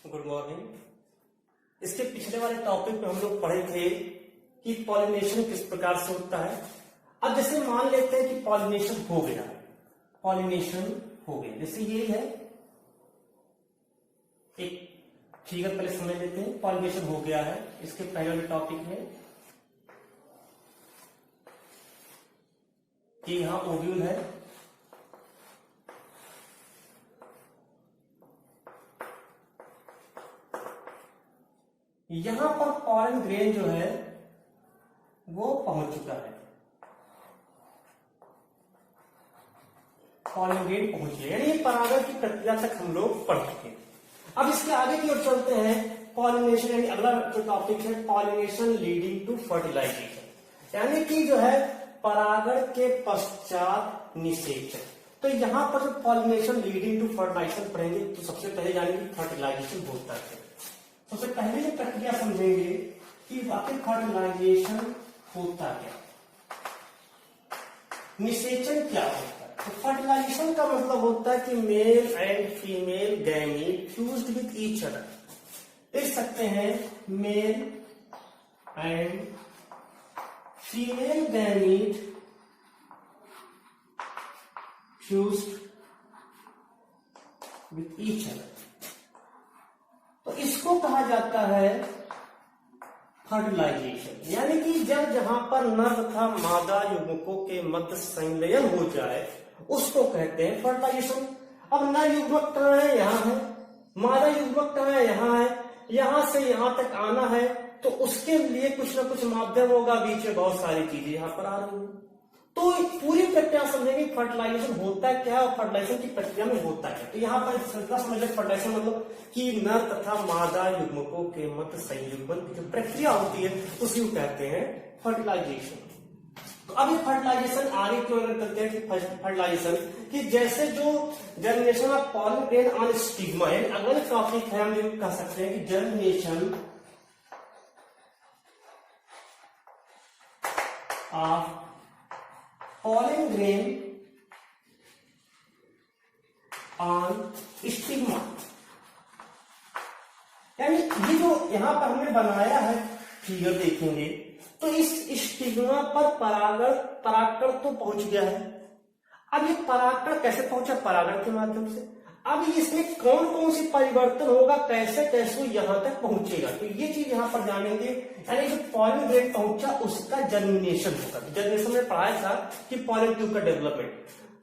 Good morning. इसके पिछले वाले टॉपिक में हम लोग पढ़े थे कि पॉलिनेशन किस प्रकार से होता है। अब जैसे मान लेते हैं कि पॉलिनेशन हो गया, जैसे यही है एक फिगर, पहले समझ लेते हैं। पॉलिनेशन हो गया है, इसके पहले वाले टॉपिक में कि यहां ओव्यूल है, यहां पर पॉलन ग्रेन जो है वो पहुंच चुका है, पॉलन ग्रेन पहुंच गया, यानी परागण की प्रक्रिया तक हम लोग पढ़ चुके हैं। अब इसके आगे की ओर चलते हैं। पॉलिनेशन यानी अगला जो टॉपिक है पॉलिनेशन लीडिंग टू फर्टिलाइजेशन, यानी कि जो है परागण के पश्चात निषेचन। तो यहां पर जो पॉलिनेशन लीडिंग टू फर्टिलाइजेशन पढ़ेंगे तो सबसे पहले जानेंगे फर्टिलाइजेशन होता है। सबसे पहले जो प्रक्रिया समझेंगे कि वाकई फर्टिलाइजेशन होता क्या, निषेचन क्या होता है। तो फर्टिलाइजेशन का मतलब होता है कि male and female gamete fused with each other. देख सकते हैं male and female gamete fused with each other, तो इसको कहा जाता है फर्टिलाइजेशन। यानी कि जब जहां पर नर तथा मादा युग्मकों के मध्य संलयन हो जाए उसको कहते हैं फर्टिलाइजेशन। अब नर युग्मक कहां है, यहां है, मादा युग्मक कहां है, यहां है, यहां से यहां तक आना है तो उसके लिए कुछ ना कुछ माध्यम होगा, बीच में बहुत सारी चीजें यहां पर आ रही हैं। तो पूरी प्रक्रिया समझेंगे फर्टिलाइजेशन होता है क्या और फर्टिलाइजेशन की प्रक्रिया में होता है। तो यहाँ पर समझ लें फर्टिलाइजेशन मतलब कि नर तथा मादा युग्मकों के मध्य संयुग्मन की जो प्रक्रिया होती है उसी को कहते हैं फर्टिलाइजेशन। तो अब ये फर्टिलाइजेशन आगे क्यों करते हैं कि फर्टिलाइजेशन कि जैसे जो germination of pollen grain on stigma है, अगला टॉपिक है, हम ये कह सकते हैं कि germination of pollen grain on stigma, यानी ये जो यहां पर हमने बनाया है फिगर देखेंगे तो इस स्टिग्मा पर परागकण तो पहुंच गया है। अब ये परागकण कैसे पहुंचा, परागण के माध्यम से। अब इसमें कौन कौन सी परिवर्तन होगा, कैसे कैसे यहां तक पहुंचेगा, तो ये चीज यहां पर जानेंगे। यानी जो पॉलन ग्रेन पहुंचा उसका जर्मिनेशन होगा। जर्मिनेशन में पढ़ाया था कि पॉलन ट्यूब का डेवलपमेंट,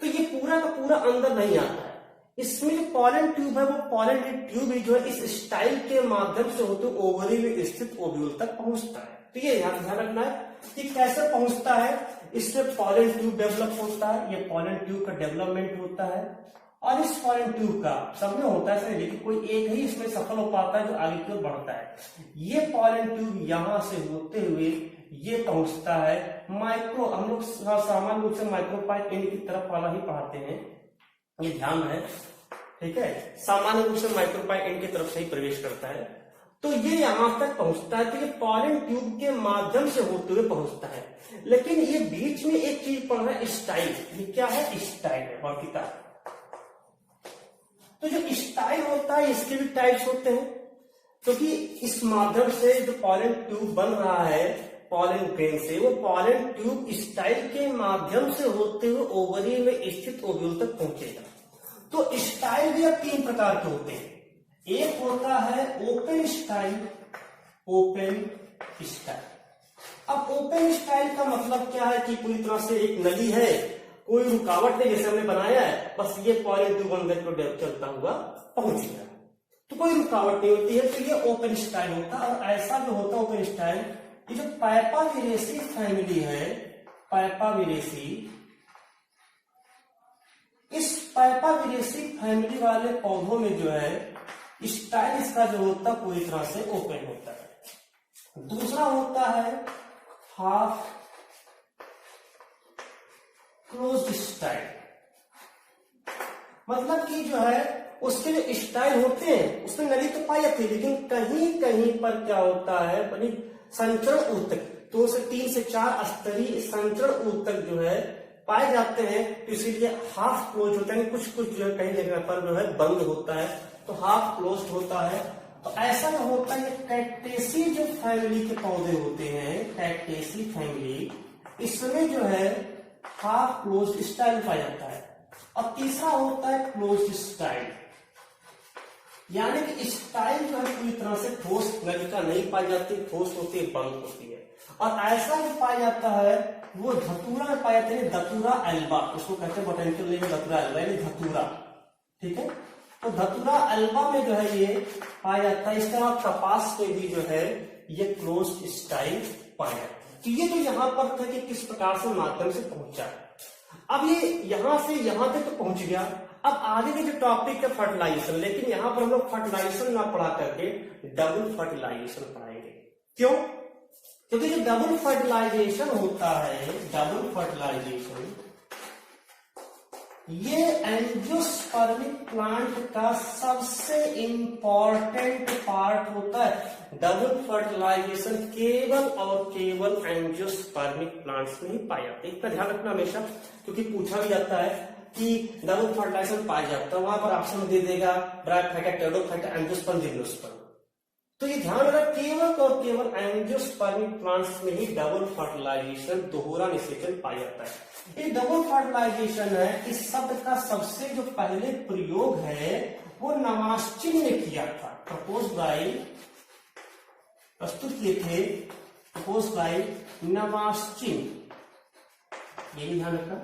तो ये पूरा का पूरा अंदर नहीं आता है। इसमें जो पॉलन ट्यूब है वो पॉलन ट्यूब ही जो है इस स्टाइल के माध्यम से होते ओवरी में स्थित ओव्यूल तक पहुंचता है। तो ये यहां ध्यान रखना है कि कैसे पहुंचता है। इसमें पॉलन ट्यूब डेवलप होता है, ये पॉलन ट्यूब का डेवलपमेंट होता है और इस पॉलन ट्यूब का सब में होता है, लेकिन कोई एक ही इसमें सफल हो पाता है जो आगे की ओर बढ़ता है। ये पॉलन ट्यूब यहां से होते हुए ये पहुंचता है माइक्रो, हम लोग सामान्य रूप से माइक्रोपाइप एंड की तरफ वाला ही पढ़ाते हैं, ये ध्यान है, ठीक है। सामान्य रूप से माइक्रोपाइप एंड की तरफ से ही प्रवेश करता है, तो ये यहां तक पहुंचता है। तो ये पॉलन ट्यूब के माध्यम से होते हुए पहुंचता है। लेकिन ये बीच में एक चीज पढ़ रहा है स्टाइल, ये क्या है, स्टाइल है वर्तिका। तो जो स्टाइल होता है इसके भी टाइप्स होते हैं, क्योंकि इस माध्यम से जो पॉलन ट्यूब बन रहा है पॉलन ग्रेन से, वो पॉलन ट्यूब स्टाइल के माध्यम से होते हुए ओवरी में स्थित ओव्यूल तक पहुंचेगा। तो स्टाइल भी अब तीन प्रकार के होते हैं। एक होता है ओपन स्टाइल, ओपन स्टाइल। अब ओपन स्टाइल का मतलब क्या है कि पूरी तरह से एक नली है, कोई रुकावट नहीं, जैसे हमने बनाया है, बस ये पॉलन ट्यूब अंदर को चलता हुआ पहुंच गया, तो कोई रुकावट नहीं होती है, तो ये ओपन स्टाइल होता है। और ऐसा जो होता है ओपन स्टाइल, ये जो पाइपाविरेसी फैमिली है, पाइपाविरेसी, इस पाइपाविरेसी फैमिली वाले पौधों में जो है स्टाइल इसका जो होता है पूरी तरह से ओपन होता है। दूसरा होता है हाफ क्लोज स्टाइल, मतलब कि जो है उसके जो स्टाइल होते हैं उसमें नली तो पाई जाती है, लेकिन कहीं कहीं पर क्या होता है संचरण ऊतक, 2 से 3 से 4 स्तरीय संचरण ऊतक जो है पाए जाते हैं, तो इसीलिए हाफ क्लोज होता है। कुछ कुछ जो है कहीं जगह पर जो है बंद होता है, तो हाफ क्लोज होता है। तो ऐसा होता है कैक्टेसी जो फैमिली के पौधे होते हैं, कैक्टेसी फैमिली, इसमें जो है हाफ क्लोज्ड स्टाइल पाया जाता है। और तीसरा होता है क्लोज्ड स्टाइल, यानी कि स्टाइल जो है पूरी तरह से ठोस नलिका नहीं पाई जाती, ठोस होती है, बंद होती है। और ऐसा जो पाया जाता है वो धतूरा में पाया जाता है, धतूरा एल्बा, उसको कहते हैं बोटेनिकल नेम धतूरा एल्बा, यानी धतूरा। ठीक है, तो धतूरा एल्बा में जो है ये पाया जाता है। इसके बाद कपास में भी जो है ये क्लोज्ड स्टाइल पाया जाता है। तो ये जो यहाँ पर था कि किस प्रकार से माध्यम से पहुंचा, अब ये यहां से यहां तक तो पहुंच गया। अब आगे के जो टॉपिक है फर्टिलाइजेशन, लेकिन यहां पर हम लोग फर्टिलाइजेशन ना पढ़ा करके डबल फर्टिलाइजेशन पढ़ाएंगे। क्यों? क्योंकि जो डबल फर्टिलाइजेशन होता है, डबल फर्टिलाइजेशन, ये एंजियोस्पर्मिक प्लांट का सबसे इंपॉर्टेंट पार्ट होता है। डबल फर्टिलाइजेशन केवल और केवल एंजियोस्पर्मिक प्लांट्स में ही पाया जाता है। इतना ध्यान रखना हमेशा, क्योंकि पूछा भी जाता है कि डबल फर्टिलाइजेशन पाया जाता है, वहां पर ऑप्शन दे देगा ब्रायोफाइटा, टेरोडोफाइटा, एंजियोस्पर्म, जिम्नोस्पर्म। तो ये ध्यान रखना केवल और केवल एंजियोस्पर्मिक प्लांट्स में ही डबल फर्टिलाइजेशन, दोहरा निषेचन पाया जाता है। ये डबल फर्टिलाइजेशन है, इस शब्द का सबसे जो पहले प्रयोग है वो नवास्चिन ने किया था, प्रस्तुत किए थे, प्रपोज बाय नवास्चिन। ये भी ध्यान रखना,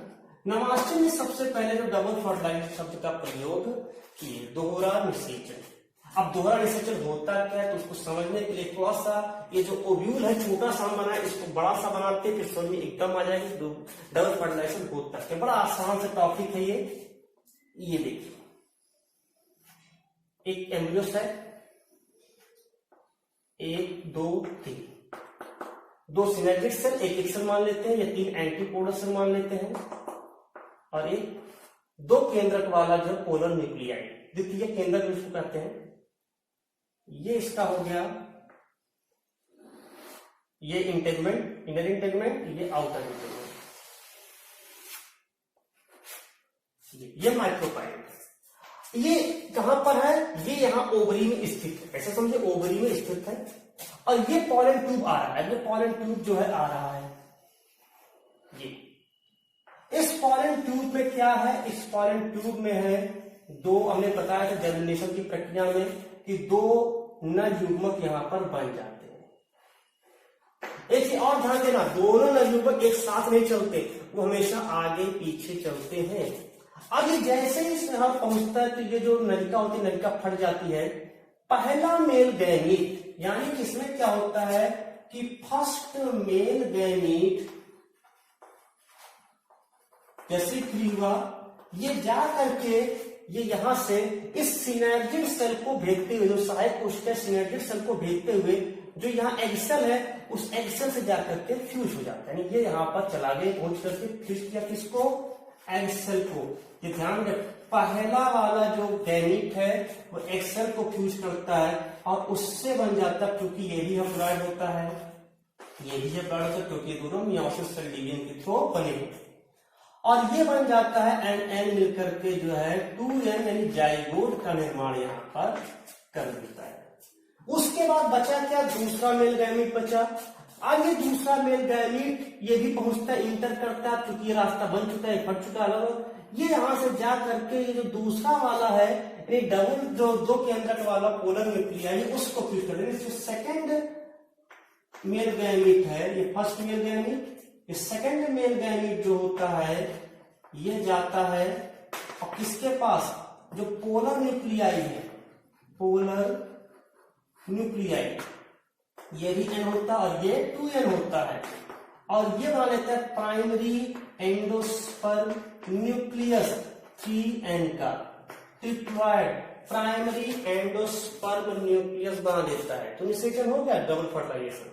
नवास्चिन ने सबसे पहले जो डबल फर्टिलाइजेशन शब्द का प्रयोग किए, दोहरा निषेचन। अब दोहरा निषेचन होता क्या है तो उसको समझने के लिए थोड़ा सा ये जो ओव्यूल है छोटा सा बना है, इसको बड़ा सा बनाते हैं, फिर समझ में एकदम आ जाएगी डबल फर्टिलाइजेशन होता है। बड़ा आसान से टॉपिक है ये देखिए, एक एम्ब्रियो है, 1 2 3, 2 सिनेप्टिक सेल, एक सेल मान लेते हैं, या 3 एंटीपोडल सेल मान लेते हैं, और एक 2 केंद्रक वाला जो पोलर न्यूक्लियाई, द्वितीय केंद्रक जिसको कहते हैं, ये इसका हो गया, ये इंटेगमेंट, इनर इंटेगमेंट, ये आउटर इंटेगमेंट, ये माइक्रोपाइल। ये कहां पर है? ये यहां ओवरी में स्थित है, ऐसा समझे, ओवरी में स्थित है। और ये पॉलन ट्यूब आ रहा है, ये पॉलन ट्यूब जो है आ रहा है। ये इस पॉलन ट्यूब में क्या है? इस पॉलन ट्यूब में है 2, हमने बताया था जर्मिनेशन की प्रक्रिया में कि 2 नर युग्मक यहां पर बन जाते हैं। एक चीज और ध्यान देना, दोनों नर युग्मक एक साथ नहीं चलते, वो हमेशा आगे पीछे चलते हैं। अब ये जैसे ही यहां पहुंचता है तो ये जो नलिका होती है, नलिका फट जाती है। पहला मेल गैमीट, यानी कि इसमें क्या होता है कि फर्स्ट मेल गैमीट जैसे फ्री हुआ, ये जा करके ये यहां से इस सिनर्जिक सेल को भेजते हुए, जो सहायक कोशिका सिनर्जिक सेल को भेजते हुए, जो यहाँ एक्सेल है उस एक्सेल से जाकर के फ्यूज हो जाता है, यानी ये यहाँ पर चला गया, पहुंच करके फ्यूज किया किसको? एक्सेल को। ये ध्यान रख, पहला वाला जो गैमीट है वो एक्सेल को फ्यूज करता है और उससे बन जाता है, क्योंकि ये भी हप्लॉइड होता है, ये भी हप्लॉइड होता है, क्योंकि दोनों मियोसिस सेल डिवीजन के थ्रू बने हुए, और ये बन जाता है एन मिलकर के जो है 2n, यानी जाइगोट का निर्माण यहाँ पर कर देता है। उसके बाद बचा क्या? दूसरा मेल गैमीट बचा। अब ये दूसरा मेल गैमीट ये भी पहुंचता है, इंटर करता है, क्योंकि ये रास्ता बन चुका है, फट चुका है अलग। ये यहां से जा करके ये जो दूसरा वाला है, ये डबल जो 2 केंद्रक वाला पोलर न्यूक्लियाई, उसको फ्यूज कर देंगे। जो सेकेंड मेल गैमीट है, ये फर्स्ट मेल गैमीट, ये सेकेंड मेल गैमीट जो होता है ये जाता है और किसके पास? जो पोलर न्यूक्लियाई है, पोलर न्यूक्लियाई, ये भी n होता है और ये 2n होता है, और ये बना लेता है प्राइमरी एंडोस्पर्म न्यूक्लियस 3n का, ट्रिप्लॉइड प्राइमरी एंडोस्पर्म न्यूक्लियस बना देता है। तो निषेचन हो गया, डबल फर्टिलाइजेशन।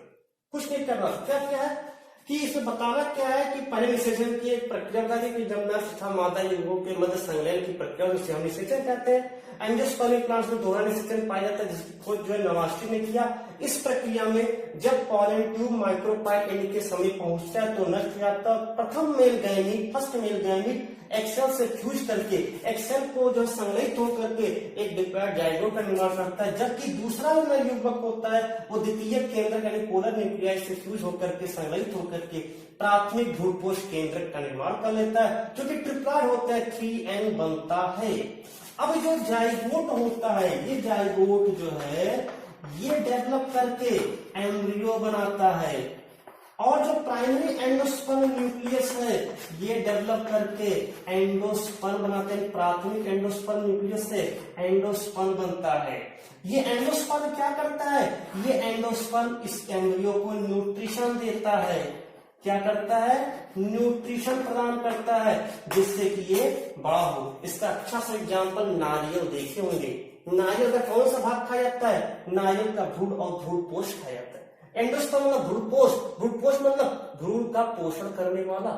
कुछ नहीं करना, क्या है कि इसमें बताना क्या है कि पहले निषेचन की एक प्रक्रिया बता दी कि जब नर तथा मादा युग्मों के मध्य संलयन की प्रक्रिया, जिसे हम निषेचन कहते हैं। एंजियोस्पर्मिक प्लांट्स में दोहरा निषेचन पाया जाता है, जिसकी खोज जो है नवास्चिन ने किया। इस प्रक्रिया में जब पॉलन ट्यूब माइक्रोपाइल एंड के समीप पहुंचता है तो नष्ट हो जाता है। प्रथम फर्स्ट मेल गैमीट एक्सेल से फ्यूज करके एक्सेल को जो संग्रहित होकर के एक डिप्लॉयड जाइगोट का निर्माण करता है, जबकि दूसरा नर युग्मक होता है वो द्वितीय केंद्र यानी पोलर न्यूक्लियाई से फ्यूज होकर के संग्रहित होकर के प्राथमिक ध्रुवपोष केंद्र का निर्माण कर लेता है, जो कि ट्रिप्लॉयड होता है, 3n बनता है। अब जो जाइगोट होता है, ये जाइगोट जो है ये डेवलप करके एम्ब्रियो बनाता है, और जो प्राइमरी एंडोस्पर्म न्यूक्लियस है ये डेवलप करके एंडोस्पर्म बनाते हैं। प्राथमिक एंडोस्पर्म न्यूक्लियस से एंडोस्पर्म बनता है। ये एंडोस्पर्म क्या करता है, ये एंडोस्पर्म इस एम्ब्रियो को न्यूट्रिशन देता है। क्या करता है, न्यूट्रिशन प्रदान करता है, जिससे कि ये बड़ा हो। इसका अच्छा सा एग्जाम्पल नारियल देखे होंगे। नारियल का कौन सा भाग खाया जाता है, नारियल का भ्रूण और भ्रूणपोष खाया जाता है। एंडोस्पर्म मतलब भ्रूणपोष मतलब भ्रूण का पोषण करने वाला।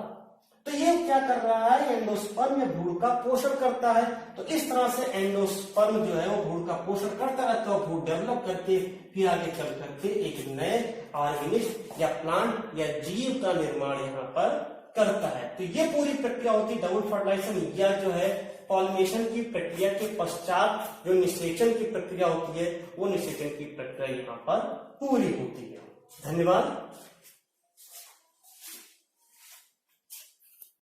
तो ये क्या कर रहा है, एंडोस्पर्म या भ्रूण का पोषण करता है। तो इस तरह से एंडोस्पर्म जो है वो भ्रूण का पोषण करता रहता है, भ्रूण डेवलप करके फिर आगे चल करके एक नए ऑर्गेनिज्म या प्लांट या जीव का निर्माण यहाँ पर करता है। तो ये पूरी प्रक्रिया होती है डबल फर्टिलाइजेशन या जो है पॉलिनेशन की प्रक्रिया के पश्चात जो निषेचन की प्रक्रिया होती है, वो निषेचन की प्रक्रिया यहाँ पर पूरी होती है। धन्यवाद।